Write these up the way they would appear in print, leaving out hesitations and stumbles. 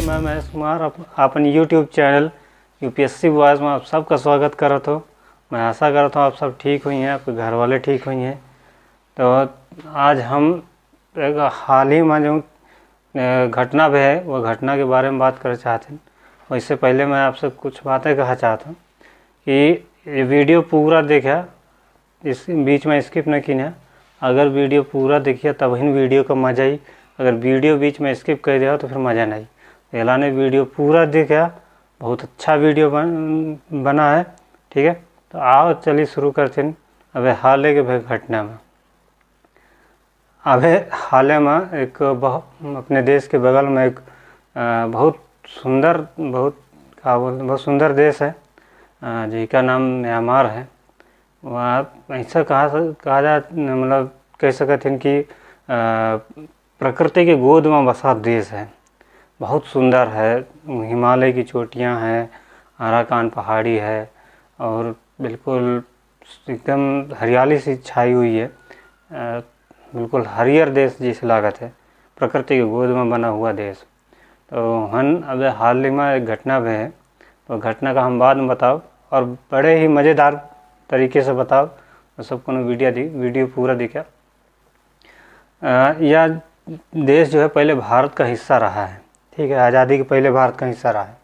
मैं महेश कुमार अपन YouTube channel UPSC boys में आप सबका स्वागत करत हो। मैं आशा करता हूँ आप सब ठीक हुई हैं, आपके घर वाले ठीक हुई हैं। तो आज हम एक हाल ही में जो घटना भी है वो घटना के बारे में बात करना चाहते हैं। और इससे पहले मैं आपसे कुछ बातें कहना चाहता हूँ कि ये वीडियो पूरा देखा, इस बीच में स्किप न किया। अगर वीडियो पूरा देखिए तब ही वीडियो का मज़ा ही, अगर वीडियो बीच में स्किप कर दिया तो फिर मज़ा नहीं। एला ने वीडियो पूरा देखा, बहुत अच्छा वीडियो बना है। ठीक है, तो आओ चलिए शुरू करते हैं। अबे हाल के घटना में अबे हाल में एक अपने देश के बगल में एक बहुत सुंदर देश है जिसका नाम म्यांमार है। वहाँ ऐसा कहा जा मतलब कह सकते हैं कि प्रकृति के गोद में बसा देश है। बहुत सुंदर है, हिमालय की चोटियाँ हैं, अराकान पहाड़ी है और बिल्कुल एकदम हरियाली सी छाई हुई है। बिल्कुल हरियर देश जिसे लागत है, प्रकृति के गोद में बना हुआ देश। तो हम अब हाल ही में एक घटना भी है, तो घटना का हम बाद में बताओ और बड़े ही मज़ेदार तरीके से बताओ। तो सबको वीडियो पूरा दिखा। यह देश जो है पहले भारत का हिस्सा रहा है। ठीक है, आज़ादी के पहले भारत का हिस्सा रहा है।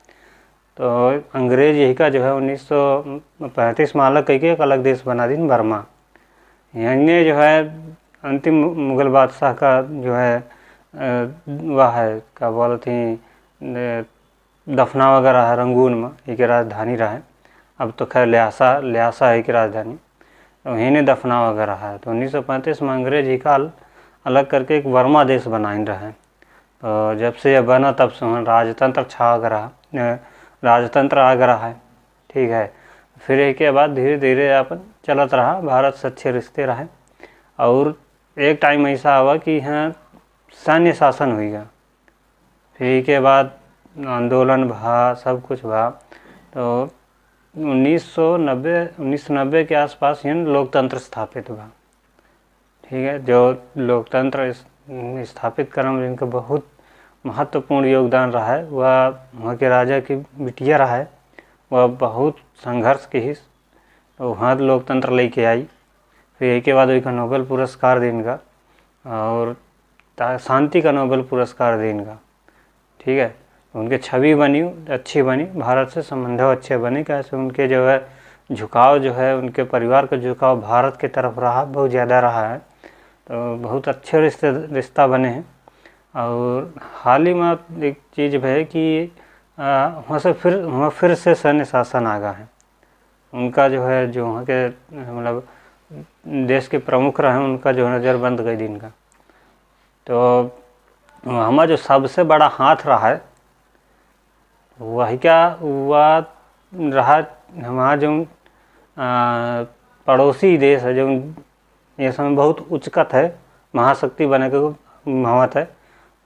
तो अंग्रेज यही का जो है 1935 में अलग करके एक अलग देश बना दी, बर्मा। यहाँ जो है अंतिम मुग़ल बादशाह का जो है वह है क्या बोलते हैं दफना वगैरह है रंगून में, एक राजधानी रहा है। अब तो खैर ल्यासा है कि राजधानी, तो यहीं दफना वगैरह है। तो 1935 में अंग्रेज ही का अलग करके एक बर्मा देश बनाइन रहे। तो जब से यह बना तब से राजतंत्र राजतंत्र आ रहा है। ठीक है, फिर एक के बाद धीरे धीरे अपन चलत रहा, भारत से अच्छे रिश्ते रहे। और एक टाइम ऐसा हुआ कि यहाँ सैन्य शासन हुआ। फिर के बाद आंदोलन भा, सब कुछ भा। तो 1990 के आसपास यहाँ लोकतंत्र स्थापित हुआ। ठीक है, जो लोकतंत्र स्थापित करने में इनका बहुत महत्वपूर्ण योगदान रहा है। वह वहाँ के राजा की बिटिया रहा है, वह बहुत संघर्ष की ही तो वहाँ लोकतंत्र लेके आई। फिर एक के बाद उनका नोबेल पुरस्कार देगा और शांति का नोबेल पुरस्कार देगा। ठीक है, उनके छवि बनी अच्छी बनी, भारत से संबंध अच्छे बने। कैसे उनके जो है झुकाव जो है, उनके परिवार का झुकाव भारत की तरफ रहा, बहुत ज़्यादा रहा है। तो बहुत अच्छे रिश्ता बने हैं। और हाल ही में एक चीज़ है कि वहाँ फिर से सैन्य शासन आ गया है। उनका जो है जो वहाँ के मतलब देश के प्रमुख रहे, उनका जो नज़र बंद कर दी इनका। तो हमारा जो सबसे बड़ा हाथ रहा है वही क्या हुआ रहा, हमारा जो पड़ोसी देश है जो ये समय बहुत उच्चकत है, महाशक्ति बने के महत्व है,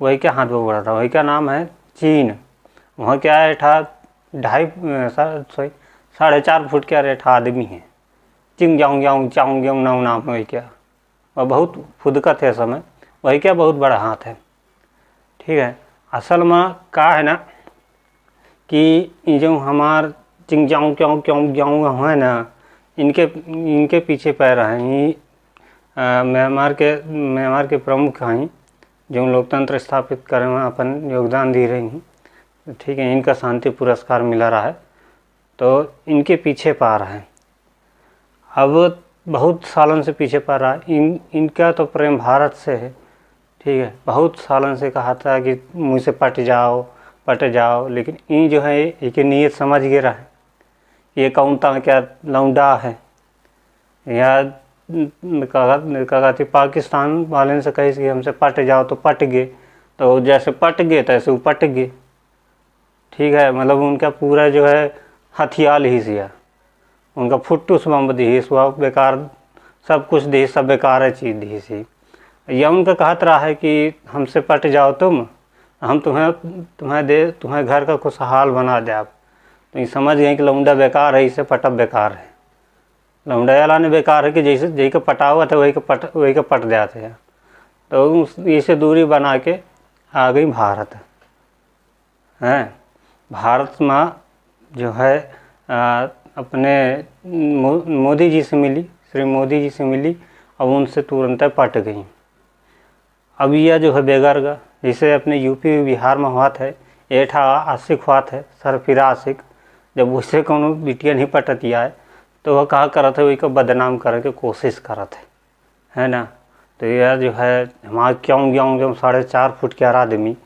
वही क्या हाथ में बढ़ा था। वही का नाम है चीन। वहाँ क्या है 4.5 फुट क्या रेठा आदमी है, चिंग नाम वही क्या, वह बहुत फुदकत है समय, वही क्या बहुत बड़ा हाथ है। ठीक है, असल में का है ना कि जो हमार चिंग क्यों है ना, इनके पीछे पैर हैं। म्यांमार के प्रमुख हैं जो लोकतंत्र स्थापित करने में अपन योगदान दे रही हैं। ठीक है, इनका शांति पुरस्कार मिला रहा है, तो इनके पीछे पा रहा है। अब बहुत सालों से पीछे पा रहा है। इनका तो प्रेम भारत से है। ठीक है, बहुत सालों से कहा था कि मुझसे पट जाओ, लेकिन ये जो है एक नीयत समझ गया है, ये कौन था क्या लौंडा है, या कहा थी पाकिस्तान वाले से कही कि हमसे पट जाओ तो पट गए, तो जैसे पट गए तैसे वो पट गए। ठीक है, मतलब उनका पूरा जो है हथियार ही सिया, उनका फुट्टूस बम दी बेकार, सब कुछ दी, सब बेकार है चीज़ दी सी। यह उनका कहत रहा है कि हमसे पट जाओ तुम, हम तुम्हें घर का खुशहाल बना दे। आप तो ये समझ गए कि लौंडा बेकार है, इससे पटब बेकार है। लौंडा ने बेकार है कि जैसे जही का पटावा था वही का पट जाते हैं। तो इसे दूरी बना के आ गई भारत हैं। भारत में जो है अपने मोदी जी से मिली, श्री मोदी जी से मिली, अब उनसे तुरंत पट गई। अब यह जो है बेगरगा जैसे अपने यूपी बिहार में हुआ था, एठा आशिक हुआ था, सरफिरा आशिक, जब उससे कोनो बिटिया नहीं पटतिया है तो वह कहा करत है, वही को बदनाम करे के कोशिश करत है ना। तो यह जो है हमारा क्यों ग्यों जो 4.5 फुट के आदमी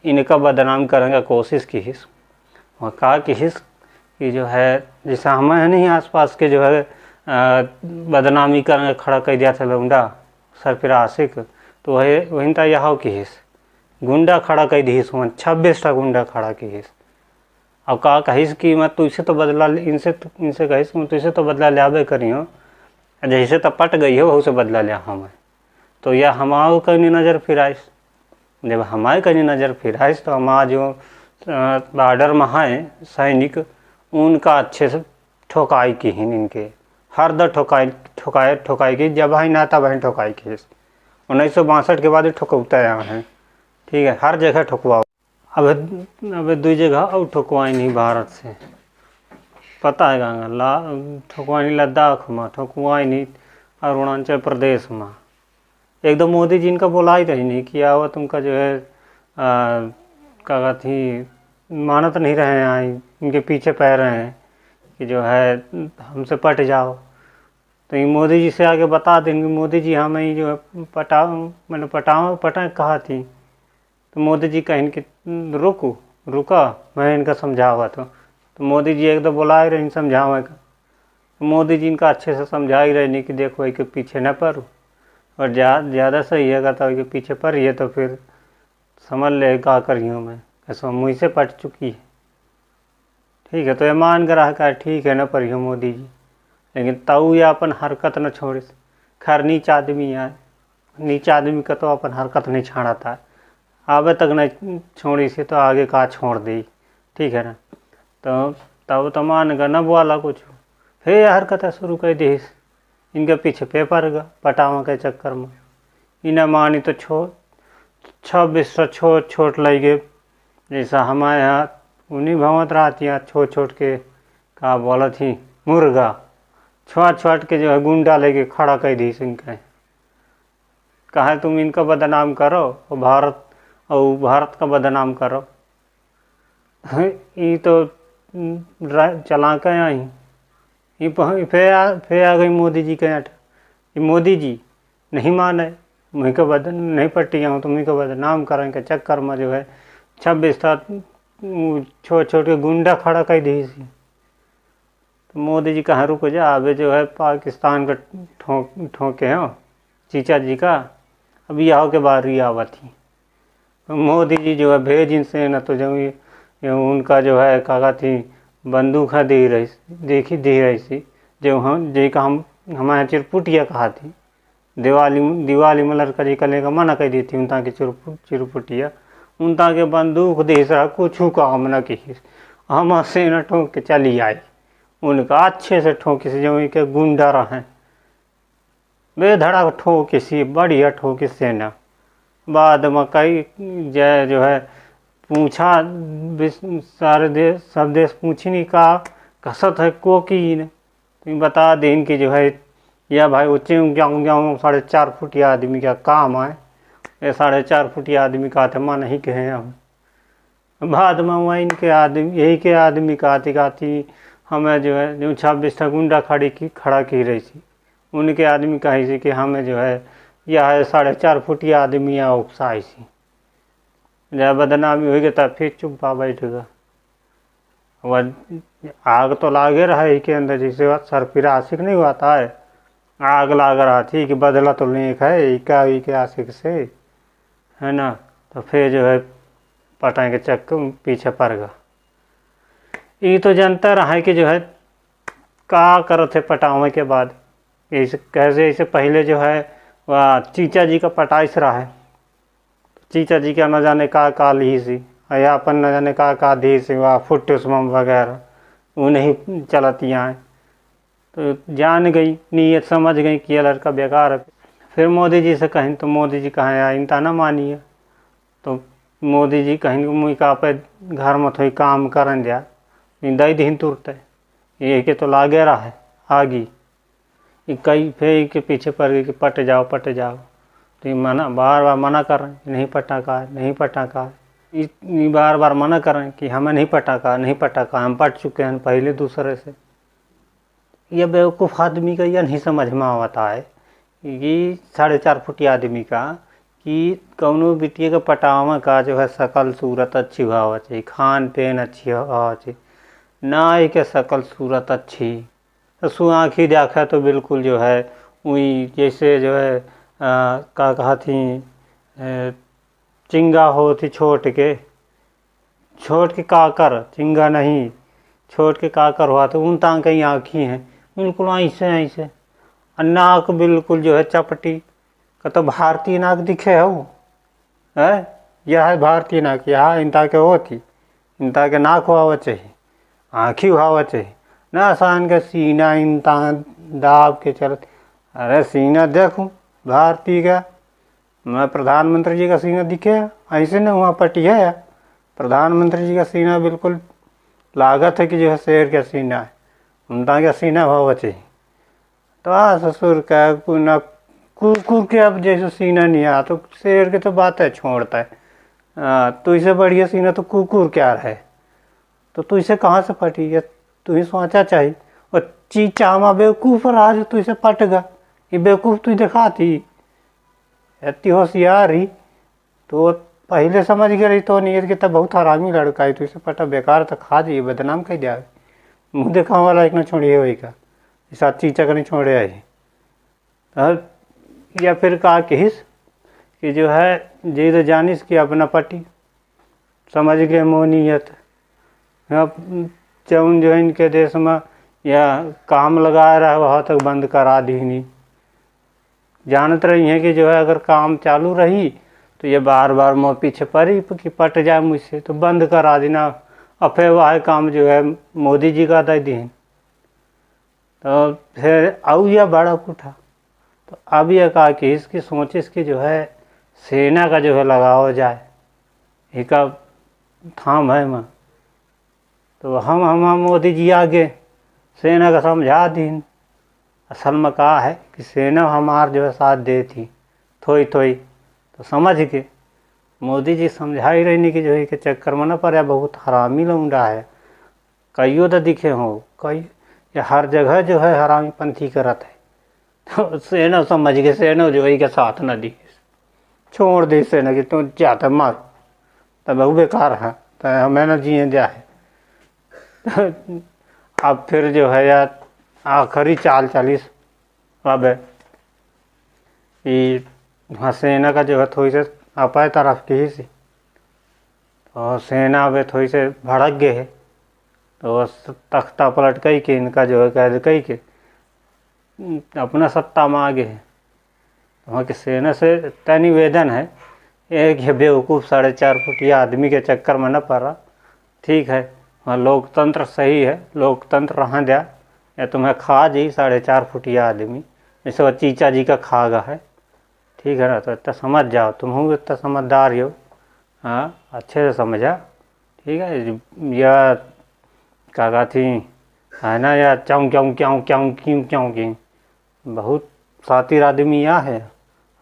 इनका बदनाम करेंगे कोशिश की हिस। वह कहा कि हिस कि जो है जैसा हमें नहीं आसपास के जो है बदनामी करेंगे, खड़ा कर दिया था लौंडा सरफिरा आशिक, तो वही तो यह की हिस गुंडा खड़ा कर दी, 26 गुंडा खड़ा की हिस। अब कहा कहिस कि मैं तुझसे तो बदला इनसे कहिस मैं तुझसे तो बदला लियाबे करी हो, जैसे तो पट गई हो वह से बदला लिया हमें। तो यह हमारे कहीं नज़र फिराइस, जब हमारे कहीं नज़र फिराइस तो हमारा जो बॉर्डर में है सैनिक उनका अच्छे से ठोकाई की ही, इनके हर दर ठोकाई की, जब ही ना तब ही ठोकाई की। 1962 के बाद ही ठोकौता यहाँ है, ठीक है, हर जगह ठोकवाओ। अब 2 जगह और ठोकवाई नहीं भारत से, पता है गंगा ठोकवाई नहीं लद्दाख में, ठोकवाई नहीं अरुणाचल प्रदेश में। एकदम मोदी जी इनका बोला ही नहीं किया हुआ, तुमका जो है क्या थी मानत नहीं रहे हैं, इनके पीछे पै रहे हैं कि जो है हमसे पट जाओ। तो ये मोदी जी से आगे बता देंगे, मोदी जी हमें ही जो है पटा कहा थी। तो मोदी जी कहें कि रुका मैं इनका समझावा। तो मोदी जी एकदम बुलाए रहे समझावे का, तो मोदी जी इनका अच्छे से समझा ही रहे नहीं कि देखो के पीछे न पड़ो, और ज़्यादा सही है तो के पीछे पड़ी है तो फिर समझ ले का करी हूँ मैं, ऐसा मुँह से पट चुकी है, ठीक है। तो ये मान कर रहा ठीक है न पड़ी हो मोदी जी, लेकिन ताऊ या अपन हरकत न छोड़े। खैर नीचा आदमी है, नीचा आदमी का तो अपन हरकत नहीं छाड़ता है, आवे तक नहीं छोड़ी से तो आगे का छोड़ दी, ठीक है ना। तो तब तो मान कर न बोला कुछ, फिर हरकत शुरू कर दी इनके पीछे पेपर का पटावा के चक्कर में। इन्हें मानी तो 26 छोट लगे, जैसा हमारे यहाँ उन्हीं भवत रहती है छोट के का बोला थी मुर्गा, छोट के जो है गुंडा लेके खड़ा कर दी इनके, कहा तुम इनका बदनाम करो और भारत का बदनाम करो। ये तो चला के आई ये फिर आ गई मोदी जी के यहाँ। मोदी जी नहीं माने, मुझे को बदन नहीं पट्टी हूँ, तुम्हें को बदनाम करें के चक्कर में जो है 26 छोट के गुंडा खड़ा कर दी सी। तो मोदी जी कहाँ रुको जा, अबे जो है पाकिस्तान का ठोके हो चीचा जी का, अभी आओ के बारी आवा थी। तो मोदी जी जो है भेज इनसे न तो जो उनका जो है काका थी बंदूक दे रही सी, जो हम हमारे चिरपुटिया कहा थी, दिवाली में लड़का जी कले का मना कर दी थी उनता के चिरपुटिया, उनता के बंदूक दे रहा कुछ काम न की, हम से न ठोक के चली आई, उनका अच्छे से ठोकी से जो के गुंडा रहे बेधड़ा ठोकी सी बढ़िया ठोकी से न। बाद में कई जय जो है पूछा सारे देश सब देश पूछी नहीं का कसत है को की ने, तो बता दें कि जो है या भाई वो जाऊँ 4.5 फुटिया आदमी का काम है, ये 4.5 फुटिया आदमी का थे माँ नहीं कहे हम। बाद में वह इनके आदमी यही के आदमी कहती हमें जो है जो 26 गुंडा खड़ा की रही थी, उनके आदमी कही थी कि हमें जो है यह 4.5 फुटिया आदमी या उपसाई सी, जब बदनामी हो गया तब फिर चुप बैठेगा। वह आग तो लागे रहा है के अंदर, जैसे सरफिरा आशिक नहीं हुआ है, आग लाग रहा थी कि बदला तो लेख है के आशिक से, है ना। तो फिर जो है पटाए के चक्कर पीछे पड़ गया। ये तो जानता रहा है कि जो है का करो थे पटावे के बाद, कैसे ऐसे पहले जो है वह चीचा जी का पटाइस रहा है, चीचा जी का न जाने का ली सी, या अपन न जाने का दी सी, वह फुट वगैरह वो नहीं चलती हैं। तो जान गई, नीयत समझ गई कि ये लड़का बेकार है। फिर मोदी जी से कहीं तो मोदी जी कहाँ आया, इनता ना मानिए। तो मोदी जी कहीं मुई का पे घर में थोड़ी काम करन दिया, दई दिन तुरते ये के तो लागे रहा है आगी। कई फिर के पीछे पड़ गई कि पट जाओ पट जाओ। तो ये मना, बार बार मना कर रहे हैं नहीं पटा का नहीं पटा का। ये बार बार मना कर रहे हैं कि हमें नहीं पटा का नहीं पटा का, हम पट चुके हैं पहले दूसरे से। यह बेवकूफ़ आदमी का यह नहीं समझ में आता है कि 4.5 फुटी आदमी का कि कौनो बिटिया का पटावा का जो है शकल सूरत अच्छी हुआ चाहिए, खान पीन अच्छी हुआ चाहिए, ना ही के शकल सूरत अच्छी। तो सु आँखी देखा तो बिल्कुल जो है वही जैसे जो है का कहा थी चिंगा हो थी छोट के काकर, चिंगा नहीं छोट के काकर हुआ तो उन तांग कहीं आँखी हैं बिल्कुल ऐसे ऐसे। नाक बिल्कुल जो है चपटी का, तो भारतीय नाक दिखे हो है, यह है भारतीय नाक। यहाँ इनता के होती, इनता के नाक हुआ चाहिए, आँखी हुआ चाहिए ना। आसान के सीना इनता दाब के चलते, अरे सीना देखूं भारतीय का, मैं प्रधानमंत्री जी का सीना दिखे ऐसे न हुआ पटी है। प्रधानमंत्री जी का सीना बिल्कुल लागत है कि जो है शेर का सीना है, उनका का सीना हुआ चाहिए। तो ससुर का ना कुकुर के अब जैसे सीना नहीं आ, तो शेर के तो बात है छोड़ता है। तो इसे बढ़िया सीना तो कुकुर क्या है, तो तू इसे कहाँ से पटी है, तू ही सोचा चाहिए। और चीचामा बेवकूफ़ आज तू इसे पट गा, ये बेवकूफ़ तू दिखाती इतनी होशियारी तो पहले समझ गई तो नहीं कि तब बहुत हरामी लड़का है, तो इसे पटा बेकार तो खा जाइए, बदनाम कह दिया मुँह देखा वाला एक ना छोड़िए वही का साथ चीचा का नहीं छोड़े आई। या फिर कहा कि जो है जे तो जानिस कि अपना पटी समझ गए मोनीयत चौन जो इनके देश में या काम लगा रहा है वहाँ तक बंद करा दी नहीं। जानते रही हैं कि जो है अगर काम चालू रही तो ये बार बार मोह पीछे पड़ी कि पट जाए मुझसे, तो बंद करा देना। अब फिर वह काम जो है मोदी जी का दे दी, तो फिर आऊ या बड़ा उठा। तो अब यह कहा कि इसकी सोच इसकी जो है सेना का जो है लगाओ जाए, एक थाम है मैं। तो हम मोदी जी आगे सेना का समझा दीन। असल में कहा है कि सेना हमार जो है साथ दे थी थोड़ी थोड़ी, तो समझ के मोदी जी समझा ही रही नहीं कि जो है के चक्कर में न पड़े, बहुत हरामी लौंडा है। कईयों तो दिखे हो कई या हर जगह जो है हरामी पंथी करत है। तो सेना समझ के सेना जो है के साथ न दी, छोड़ दी सेना कि तुम जाते मारो, तब बहु बेकार है तो हमें न जिए जाए। अब फिर जो है यार आखिरी चाल चालीस अब है कि सेना का जो है थोड़ी से अपाय तरफ की ही सी, तो सेना अब थोड़ी से भड़क गए है। तो तख्ता पलट कई के इनका जो है कैद कई के अपना सत्ता में आगे है। वहाँ की सेना से इतना निवेदन है एक ये बेवकूफ़ 4.5 फुटी आदमी के चक्कर में न पड़ रहा। ठीक है वहाँ लोकतंत्र सही है, लोकतंत्र रहा दिया या तुम्हें खा जी 4.5 फुटी आदमी जैसे वह चीचा जी का खागा है। ठीक है ना, तो इतना समझ जाओ, तुम हो इतना समझदार हो, हाँ अच्छे से समझा। ठीक है या कागा थी है ना या चाऊँ क्यों क्यों क्यों क्यों क्यों क्यों, बहुत सातिर आदमी यहाँ है।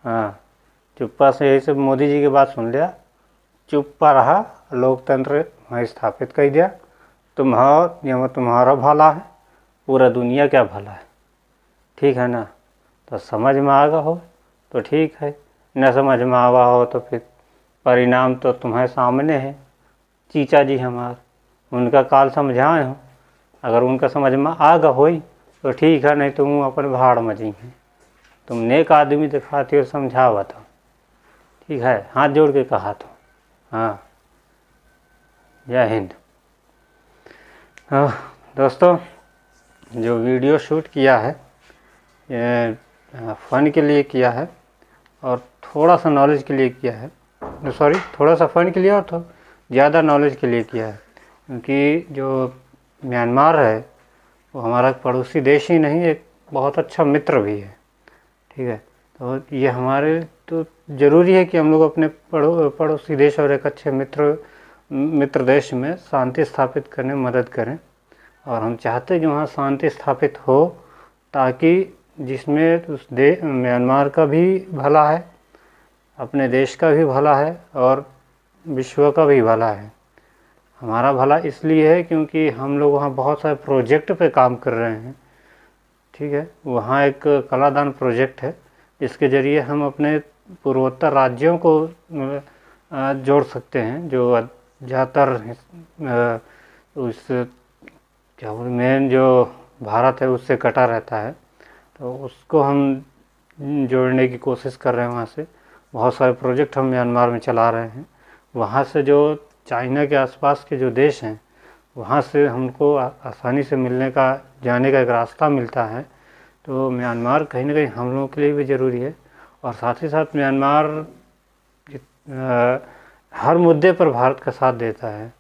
हाँ चुप्पा से यही से मोदी जी की बात सुन लिया, चुप्पा रहा, लोकतंत्र वहाँ स्थापित कर दिया। तुम्हारा भला है, पूरा दुनिया क्या भला है। ठीक है ना, तो समझ में आगा हो तो ठीक है, न समझ में आवा हो तो फिर परिणाम तो तुम्हारे सामने है। चीचा जी हमार उनका काल समझाए हो, अगर उनका समझ में आगा होई तो ठीक है, नहीं तो तुम अपने भाड़ में जी हैं। तुम नेक आदमी दिखाती हो समझावा तो ठीक है, हाथ जोड़ के कहा तो। हाँ जय हिंद। दोस्तों जो वीडियो शूट किया है ये फ़न के लिए किया है और थोड़ा सा नॉलेज के लिए किया है, सॉरी थोड़ा सा फ़न के लिए और ज़्यादा नॉलेज के लिए किया है। क्योंकि जो म्यांमार है वो हमारा पड़ोसी देश ही नहीं, एक बहुत अच्छा मित्र भी है। ठीक है, तो ये हमारे तो ज़रूरी है कि हम लोग अपने पड़ोसी देश और एक अच्छे मित्र देश में शांति स्थापित करने में मदद करें। और हम चाहते हैं कि वहाँ शांति स्थापित हो, ताकि जिसमें उस म्यांमार का भी भला है, अपने देश का भी भला है और विश्व का भी भला है। हमारा भला इसलिए है क्योंकि हम लोग वहाँ बहुत सारे प्रोजेक्ट पे काम कर रहे हैं। ठीक है, वहाँ एक कलादान प्रोजेक्ट है, इसके ज़रिए हम अपने पूर्वोत्तर राज्यों को जोड़ सकते हैं, जो ज़्यादातर उस क्या बोले मेन जो भारत है उससे कटा रहता है, तो उसको हम जोड़ने की कोशिश कर रहे हैं। वहाँ से बहुत सारे प्रोजेक्ट हम म्यांमार में चला रहे हैं। वहाँ से जो चाइना के आसपास के जो देश हैं, वहाँ से हमको आसानी से जाने का एक रास्ता मिलता है। तो म्यांमार कहीं ना कहीं हम लोगों के लिए भी ज़रूरी है। और साथ ही साथ म्यांमार हर मुद्दे पर भारत का साथ देता है,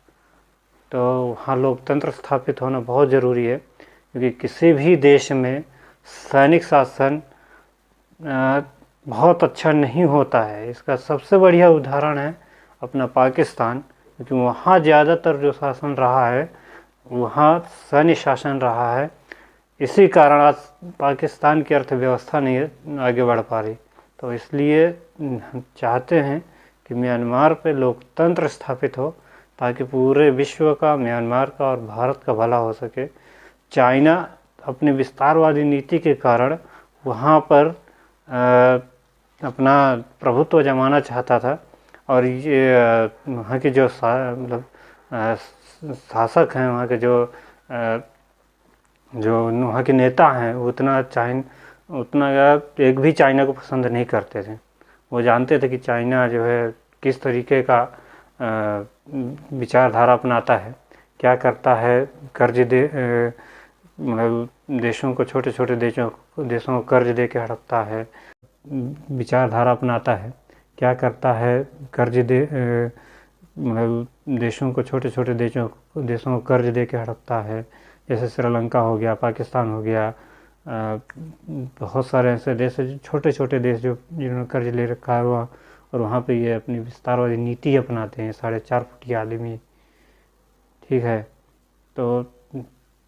तो वहाँ लोकतंत्र स्थापित होना बहुत ज़रूरी है। क्योंकि किसी भी देश में सैनिक शासन बहुत अच्छा नहीं होता है। इसका सबसे बढ़िया उदाहरण है अपना पाकिस्तान, क्योंकि वहाँ ज़्यादातर जो शासन रहा है वहाँ सैन्य शासन रहा है। इसी कारण आज पाकिस्तान की अर्थव्यवस्था नहीं आगे बढ़ पा रही। तो इसलिए हम चाहते हैं कि म्यांमार पे लोकतंत्र स्थापित हो, ताकि पूरे विश्व का, म्यांमार का और भारत का भला हो सके। चाइना अपनी विस्तारवादी नीति के कारण वहाँ पर अपना प्रभुत्व जमाना चाहता था, और ये वहाँ के जो मतलब शासक हैं, वहाँ के जो वहाँ के नेता हैं, उतना एक भी चाइना को पसंद नहीं करते थे। वो जानते थे कि चाइना जो है किस तरीके का विचारधारा अपनाता है, क्या करता है, कर्ज दे मतलब देशों को, छोटे छोटे देशों को कर्ज दे के हड़पता है, विचारधारा अपनाता है, क्या करता है, कर्ज दे मतलब देशों को, छोटे छोटे देशों को कर्ज दे के हड़पता है। जैसे श्रीलंका हो गया, पाकिस्तान हो गया, बहुत सारे ऐसे देश हैं, छोटे छोटे देश जिन्होंने कर्ज ले रखा है वहाँ, और वहाँ पे ये अपनी विस्तारवादी नीति अपनाते हैं, 4.5 फुट की आदमी। ठीक है, तो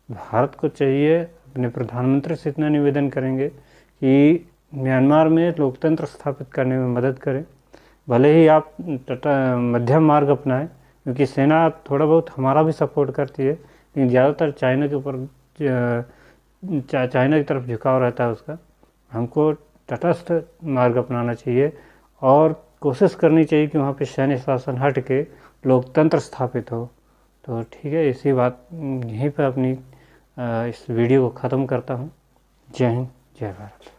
भारत को चाहिए, अपने प्रधानमंत्री से इतना निवेदन करेंगे कि म्यांमार में लोकतंत्र स्थापित करने में मदद करें। भले ही आप मध्यम मार्ग अपनाएं, क्योंकि सेना थोड़ा बहुत हमारा भी सपोर्ट करती है, लेकिन ज़्यादातर चाइना के ऊपर चाइना की तरफ झुकाव रहता है उसका। हमको तटस्थ मार्ग अपनाना चाहिए और कोशिश करनी चाहिए कि वहाँ पे सैन्य शासन हट के लोकतंत्र स्थापित हो। तो ठीक है, इसी बात यहीं पर अपनी इस वीडियो को ख़त्म करता हूँ। जय हिंद, जय भारत।